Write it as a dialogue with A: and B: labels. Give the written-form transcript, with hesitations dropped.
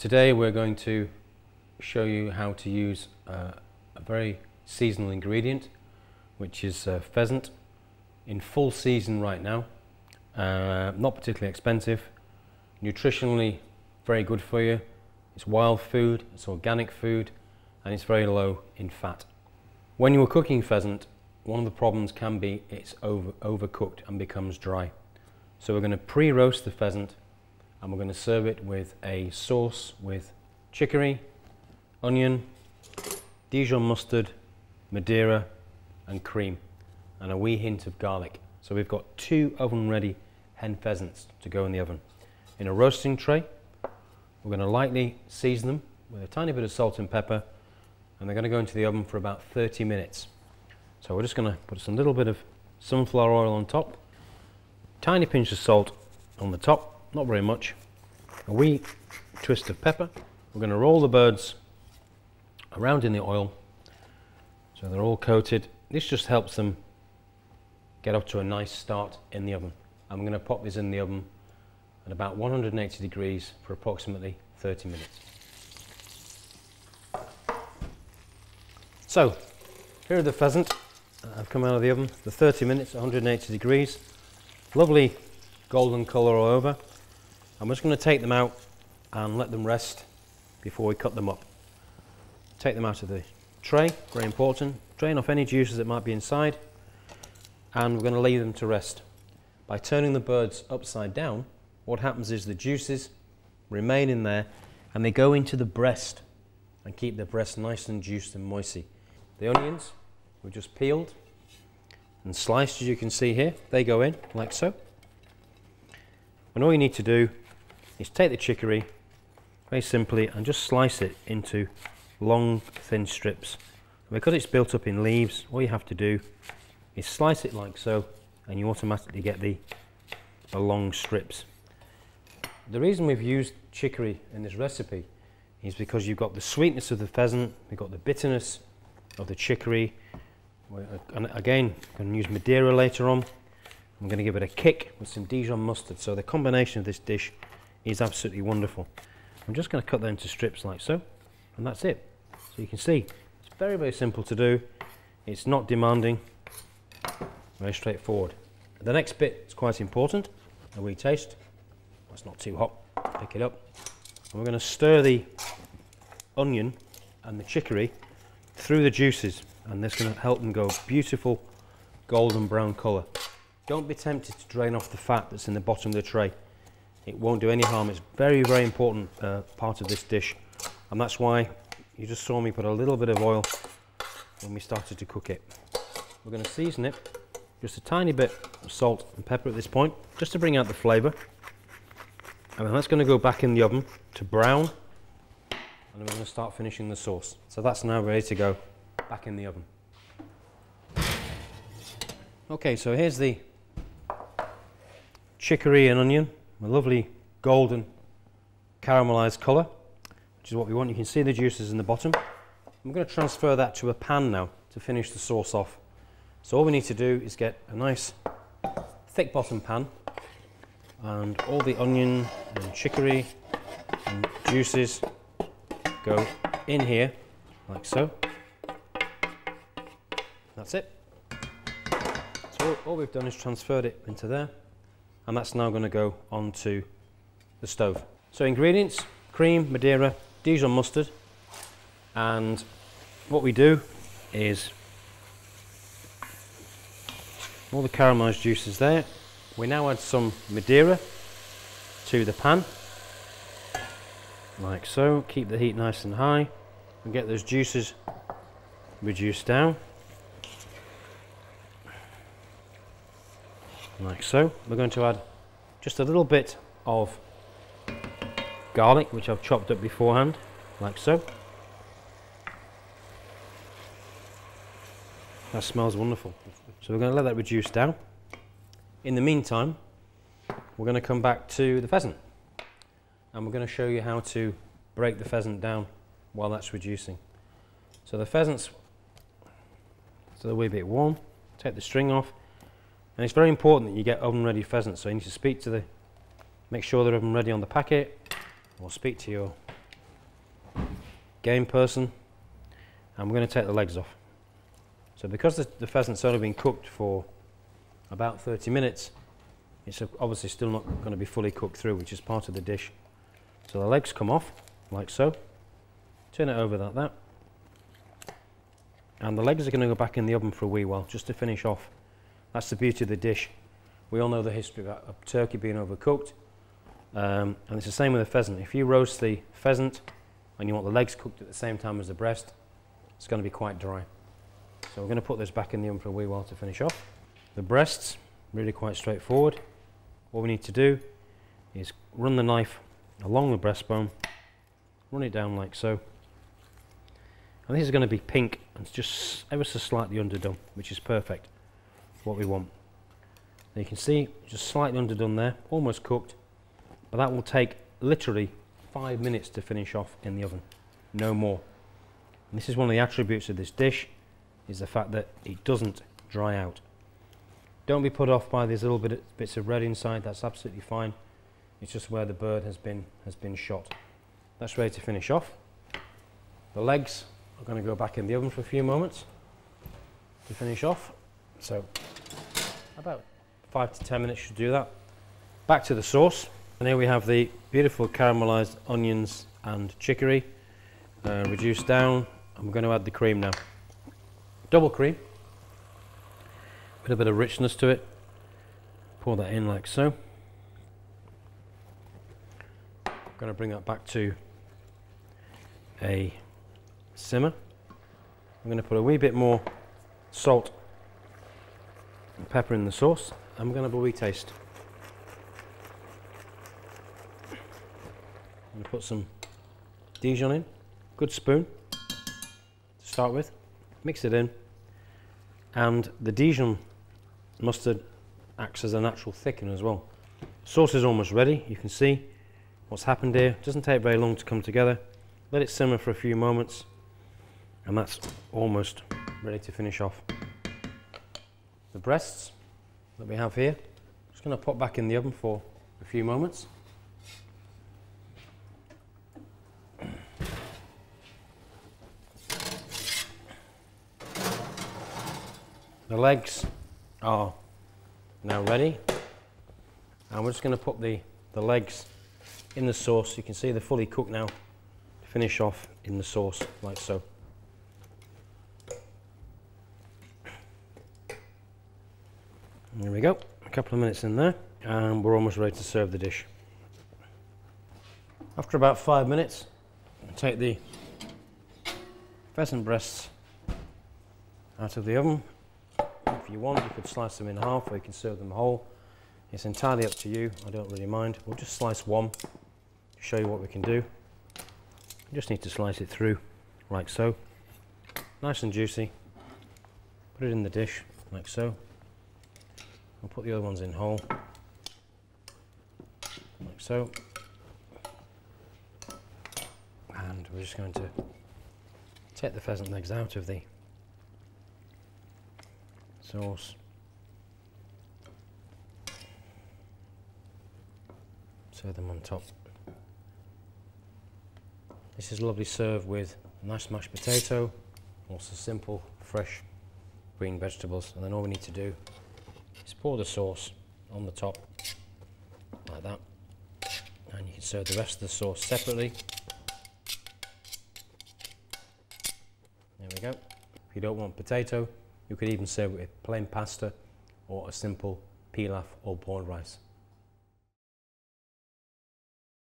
A: Today we're going to show you how to use a very seasonal ingredient, which is pheasant, in full season right now. Not particularly expensive, nutritionally very good for you. It's wild food, it's organic food, and it's very low in fat. When you're cooking pheasant, one of the problems can be it's overcooked and becomes dry. So we're going to pre-roast the pheasant and we're going to serve it with a sauce with chicory, onion, Dijon mustard, Madeira and cream, and a wee hint of garlic. So we've got 2 oven-ready hen pheasants to go in the oven. In a roasting tray, we're going to lightly season them with a tiny bit of salt and pepper, and they're going to go into the oven for about 30 minutes. So we're just going to put some little bit of sunflower oil on top, tiny pinch of salt on the top, not very much, a wee twist of pepper. We're going to roll the birds around in the oil so they're all coated. This just helps them get up to a nice start in the oven. I'm going to pop this in the oven at about 180 degrees for approximately 30 minutes. So here are the pheasant that have come out of the oven. The 30 minutes, 180 degrees, lovely golden colour all over. I'm just going to take them out and let them rest before we cut them up. Take them out of the tray, very important. Drain off any juices that might be inside, and we're going to leave them to rest. By turning the birds upside down, what happens is the juices remain in there and they go into the breast and keep the breast nice and juiced and moisty. The onions we just peeled and sliced, as you can see here, they go in like so. And all you need to do is take the chicory very simply and just slice it into long thin strips. And because it's built up in leaves, all you have to do is slice it like so and you automatically get the long strips. The reason we've used chicory in this recipe is because you've got the sweetness of the pheasant, we've got the bitterness of the chicory, and again I'm going to use Madeira later on. I'm going to give it a kick with some Dijon mustard, so the combination of this dish is absolutely wonderful. I'm just going to cut that into strips like so, and that's it. So you can see it's very, very simple to do. It's not demanding, very straightforward. The next bit is quite important, a wee taste. It's not too hot, pick it up. And we're going to stir the onion and the chicory through the juices, and this is going to help them go beautiful golden brown colour. Don't be tempted to drain off the fat that's in the bottom of the tray. It won't do any harm. It's very, very important part of this dish, and that's why you just saw me put a little bit of oil when we started to cook it. We're going to season it, just a tiny bit of salt and pepper at this point, just to bring out the flavour. And then that's going to go back in the oven to brown, and then we're going to start finishing the sauce. So that's now ready to go back in the oven. Okay, so here's the chicory and onion, a lovely golden caramelized colour, which is what we want. You can see the juices in the bottom. I'm going to transfer that to a pan now to finish the sauce off. So all we need to do is get a nice thick bottom pan, and all the onion and chicory and juices go in here like so. That's it. So all we've done is transferred it into there, and that's now going to go onto the stove. So ingredients: cream, Madeira, Dijon mustard, and what we do is all the caramelised juices there. We now add some Madeira to the pan, like so. Keep the heat nice and high and get those juices reduced down, like so. We're going to add just a little bit of garlic, which I've chopped up beforehand, like so. That smells wonderful. So we're going to let that reduce down. In the meantime, we're going to come back to the pheasant, and we're going to show you how to break the pheasant down while that's reducing. So the pheasant's still a wee bit warm. Take the string off, and it's very important that you get oven ready pheasants. So you need to speak to make sure they're oven ready on the packet, or speak to your game person, and we're going to take the legs off. So because the pheasant's only been cooked for about 30 minutes, it's obviously still not going to be fully cooked through, which is part of the dish. So the legs come off, like so. Turn it over like that. And the legs are going to go back in the oven for a wee while, just to finish off. That's the beauty of the dish. We all know the history of turkey being overcooked. And it's the same with the pheasant. If you roast the pheasant and you want the legs cooked at the same time as the breast, it's going to be quite dry. So we're going to put this back in the oven for a wee while to finish off. The breasts, really quite straightforward. What we need to do is run the knife along the breastbone, run it down like so. And this is going to be pink and just ever so slightly underdone, which is perfect. What we want. And you can see just slightly underdone there, almost cooked, but that will take literally 5 minutes to finish off in the oven, no more. And this is one of the attributes of this dish, is the fact that it doesn't dry out. Don't be put off by these little bits of red inside, that's absolutely fine. It's just where the bird has been shot. That's ready to finish off. The legs are going to go back in the oven for a few moments to finish off. So about 5 to 10 minutes should do that. Back to the sauce. And here we have the beautiful caramelized onions and chicory reduced down. I'm going to add the cream now. Double cream. With a bit of richness to it. Pour that in like so. I'm going to bring that back to a simmer. I'm going to put a wee bit more salt and pepper in the sauce. I'm going to have a wee taste. I'm going to put some Dijon in, good spoon to start with, mix it in, and the Dijon mustard acts as a natural thickener as well. Sauce is almost ready. You can see what's happened here. It doesn't take very long to come together. Let it simmer for a few moments and that's almost ready to finish off. The breasts that we have here, just going to pop back in the oven for a few moments. The legs are now ready, and we're just going to put the legs in the sauce. You can see they're fully cooked now. Finish off in the sauce like so. There we go, a couple of minutes in there and we're almost ready to serve the dish. After about 5 minutes, take the pheasant breasts out of the oven. If you want, you could slice them in half or you can serve them whole. It's entirely up to you, I don't really mind. We'll just slice one to show you what we can do. You just need to slice it through like so. Nice and juicy. Put it in the dish like so. We'll put the other ones in whole, like so. And we're just going to take the pheasant legs out of the sauce. Serve them on top. This is lovely served with a nice mashed potato, also simple, fresh green vegetables, and then all we need to do is pour the sauce on the top like that, and you can serve the rest of the sauce separately. There we go. If you don't want potato, you could even serve it with plain pasta or a simple pilaf or boiled rice.